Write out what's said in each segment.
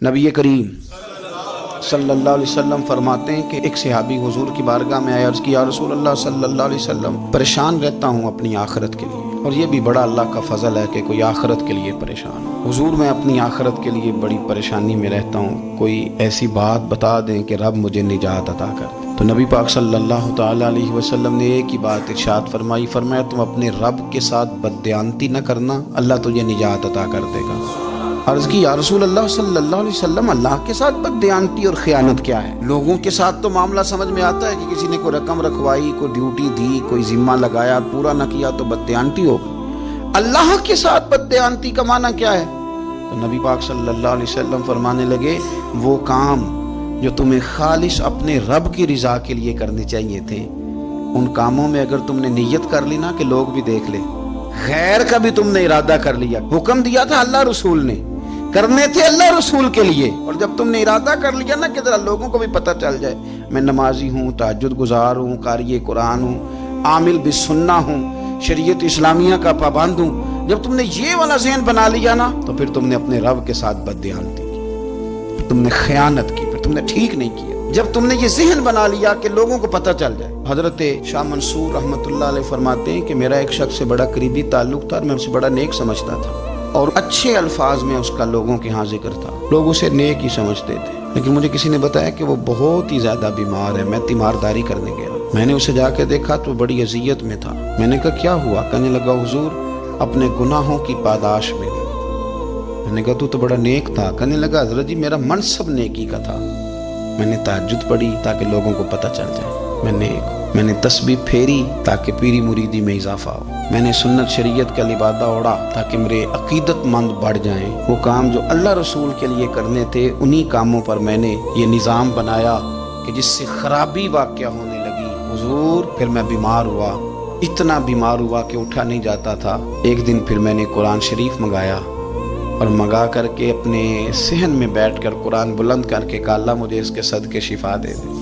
نبی کریم صلی اللہ علیہ وسلم فرماتے ہیں کہ ایک صحابی حضور کی بارگاہ میں آیا، عرض کی یا رسول اللہ صلی اللہ علیہ وسلم، پریشان رہتا ہوں اپنی آخرت کے لیے، اور یہ بھی بڑا اللہ کا فضل ہے کہ کوئی آخرت کے لیے پریشان ہو۔ حضور میں اپنی آخرت کے لیے بڑی پریشانی میں رہتا ہوں، کوئی ایسی بات بتا دیں کہ رب مجھے نجات عطا کر دے۔ تو نبی پاک صلی اللہ تعالیٰ علیہ وسلم نے ایک ہی بات ارشاد فرمایا تم اپنے رب کے ساتھ بددیانتی نہ کرنا، اللہ تجھے نجات عطا کر دے گا۔ عرض کی یا رسول اللہ صلی اللہ علیہ وسلم، اللہ کے ساتھ بددیانتی اور خیانت کیا ہے؟ لوگوں کے ساتھ تو معاملہ سمجھ میں آتا ہے کہ کسی نے کوئی رقم رکھوائی، کوئی ڈیوٹی دی، کوئی ذمہ لگایا، پورا نہ کیا تو بددیانتی ہو۔ اللہ کے ساتھ بددیانتی کا معنی کیا ہے؟ تو نبی پاک صلی اللہ علیہ وسلم فرمانے لگے وہ کام جو تمہیں خالص اپنے رب کی رضا کے لیے کرنے چاہیے تھے، ان کاموں میں اگر تم نے نیت کر لی نا کہ لوگ بھی دیکھ لیں، غیر کا بھی تم نے ارادہ کر لیا، حکم دیا تھا اللہ رسول نے، کرنے تھے اللہ رسول کے لیے، اور جب تم نے ارادہ کر لیا نا کہ ذرا لوگوں کو بھی پتہ چل جائے میں نمازی ہوں، تہجد گزار ہوں، قاری قرآن ہوں، عامل بالسنہ ہوں، شریعت اسلامیہ کا پابند ہوں، جب تم نے یہ والا ذہن بنا لیا نا تو پھر تم نے اپنے رب کے ساتھ بددیانتی کی، تم نے خیانت کی، پھر تم نے ٹھیک نہیں کیا۔ جب تم نے یہ ذہن بنا لیا کہ لوگوں کو پتہ چل جائے۔ حضرت شاہ منصور رحمۃ اللہ علیہ فرماتے ہیں کہ میرا ایک شخص سے بڑا قریبی تعلق تھا اور میں اسے بڑا نیک سمجھتا تھا، اور اچھے الفاظ میں اس کا لوگوں کے ہاں ذکر تھا، لوگ اسے نیک ہی سمجھتے تھے، لیکن مجھے کسی نے بتایا کہ وہ بہت ہی زیادہ بیمار ہے۔ میں تیمارداری کرنے گیا، میں نے اسے جا کے دیکھا تو بڑی اذیت میں تھا۔ میں نے کہا کیا ہوا؟ کہنے لگا حضور اپنے گناہوں کی پاداش میں گئی۔ میں نے کہا تو بڑا نیک تھا۔ کہنے لگا حضرت جی میرا منصب نیکی کا تھا، میں نے تہجد پڑھی تاکہ لوگوں کو پتہ چل جائے میں نیک ہوں، میں نے تسبیح پھیری تاکہ پیری مریدی میں اضافہ ہو، میں نے سنت شریعت کا لبادہ اوڑھا تاکہ میرے عقیدت مند بڑھ جائیں۔ وہ کام جو اللہ رسول کے لیے کرنے تھے انہی کاموں پر میں نے یہ نظام بنایا کہ جس سے خرابی واقع ہونے لگی۔ حضور پھر میں بیمار ہوا، اتنا بیمار ہوا کہ اٹھا نہیں جاتا تھا۔ ایک دن پھر میں نے قرآن شریف منگایا، اور منگا کر کے اپنے صحن میں بیٹھ کر قرآن بلند کر کے کہا اللہ مجھے اس کے صدقے شفا دے دے،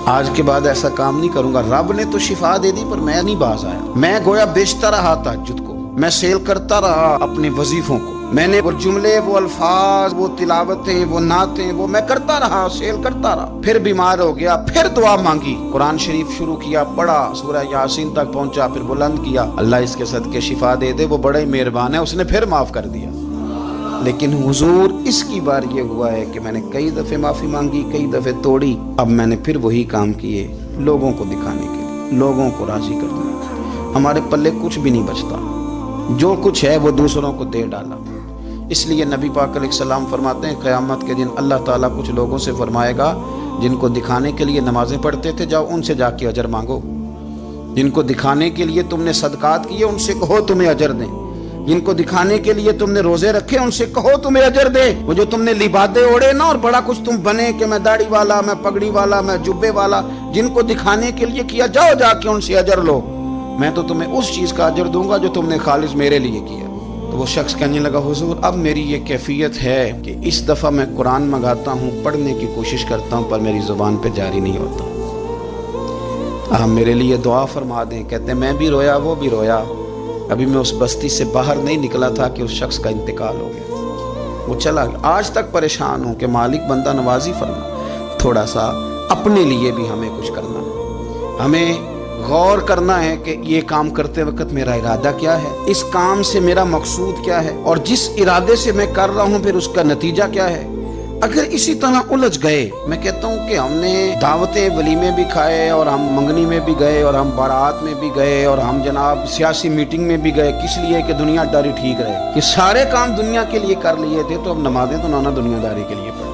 آج کے بعد ایسا کام نہیں کروں گا۔ رب نے تو شفا دے دی پر میں نہیں باز آیا، میں گویا بیچتا رہا تہجد کو، میں سیل کرتا رہا اپنے وظیفوں کو، میں نے وہ جملے، وہ الفاظ، وہ تلاوتیں، وہ نعتیں، وہ میں کرتا رہا، سیل کرتا رہا۔ پھر بیمار ہو گیا، پھر دعا مانگی، قرآن شریف شروع کیا، پڑھا، سورہ یاسین تک پہنچا، پھر بلند کیا، اللہ اس کے صدقے شفا دے دے، وہ بڑا ہی مہربان ہے، اس نے پھر معاف کر دیا۔ لیکن حضور اس کی بار یہ ہوا ہے کہ میں نے کئی دفعے معافی مانگی، کئی دفعے توڑی، اب میں نے پھر وہی کام کیے لوگوں کو دکھانے کے لیے، لوگوں کو راضی کرنے کے لیے۔ ہمارے پلے کچھ بھی نہیں بچتا، جو کچھ ہے وہ دوسروں کو دے ڈالا۔ اس لیے نبی پاک علیہ السلام فرماتے ہیں قیامت کے دن اللہ تعالیٰ کچھ لوگوں سے فرمائے گا جن کو دکھانے کے لیے نمازیں پڑھتے تھے جاؤ ان سے جا کے اجر مانگو، جن کو دکھانے کے لیے تم نے صدقات کیے ان سے کہو تمہیں اجر دیں، جن کو دکھانے کے لیے تم نے روزے رکھے ان سے کہو تمہیں اجر دے۔ وہ جو تم نے لبادے اوڑے نا اور بڑا کچھ تم بنے کہ میں داڑھی والا، میں پگڑی والا، میں جبے والا، جن کو دکھانے کے لیے کیا جاؤ جا کے ان سے اجر لو، میں تو تمہیں اس چیز کا اجر دوں گا جو تم نے خالص میرے لیے کیا۔ تو وہ شخص کہنے لگا حضور اب میری یہ کیفیت ہے کہ اس دفعہ میں قرآن منگاتا ہوں، پڑھنے کی کوشش کرتا ہوں پر میری زبان پہ جاری نہیں ہوتا، آپ میرے لیے دعا فرما دیں۔ کہتے ہیں میں بھی رویا، وہ بھی رویا، ابھی میں اس بستی سے باہر نہیں نکلا تھا کہ اس شخص کا انتقال ہو گیا، وہ چلا گیا۔ آج تک پریشان ہوں کہ مالک بندہ نوازی فرما، تھوڑا سا اپنے لیے بھی ہمیں کچھ کرنا ہے، ہمیں غور کرنا ہے کہ یہ کام کرتے وقت میرا ارادہ کیا ہے، اس کام سے میرا مقصود کیا ہے، اور جس ارادے سے میں کر رہا ہوں پھر اس کا نتیجہ کیا ہے۔ اگر اسی طرح الجھ گئے، میں کہتا ہوں کہ ہم نے دعوتیں ولیمے بھی کھائے اور ہم منگنی میں بھی گئے اور ہم بارات میں بھی گئے اور ہم جناب سیاسی میٹنگ میں بھی گئے، کس لیے کہ دنیا داری ٹھیک رہے، یہ سارے کام دنیا کے لیے کر لیے تھے تو اب نمازیں تو نہ دنیا داری کے لیے پڑھ،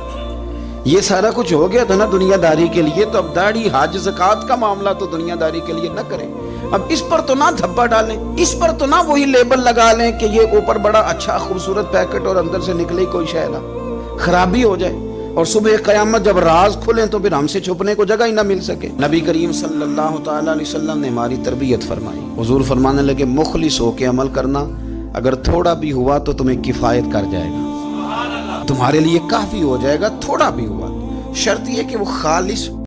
یہ سارا کچھ ہو گیا تھا نا دنیا داری کے لیے، تو اب داڑھی حج زکوٰۃ کا معاملہ تو دنیا داری کے لیے نہ کریں۔ اب اس پر تو نہ دھبا ڈالیں، اس پر تو نہ وہی لیبل لگا لیں کہ یہ اوپر بڑا اچھا خوبصورت پیکٹ اور اندر سے نکلے کوئی شے نہ، خرابی ہو جائے اور صبح قیامت جب راز کھلیں تو پھر ہم سے چھپنے کو جگہ ہی نہ مل سکے۔ نبی کریم صلی اللہ تعالیٰ علیہ وسلم نے ہماری تربیت فرمائی، حضور فرمانے لگے مخلص ہو کے عمل کرنا، اگر تھوڑا بھی ہوا تو تمہیں کفایت کر جائے گا، تمہارے لیے کافی ہو جائے گا، تھوڑا بھی ہوا، شرط یہ کہ وہ خالص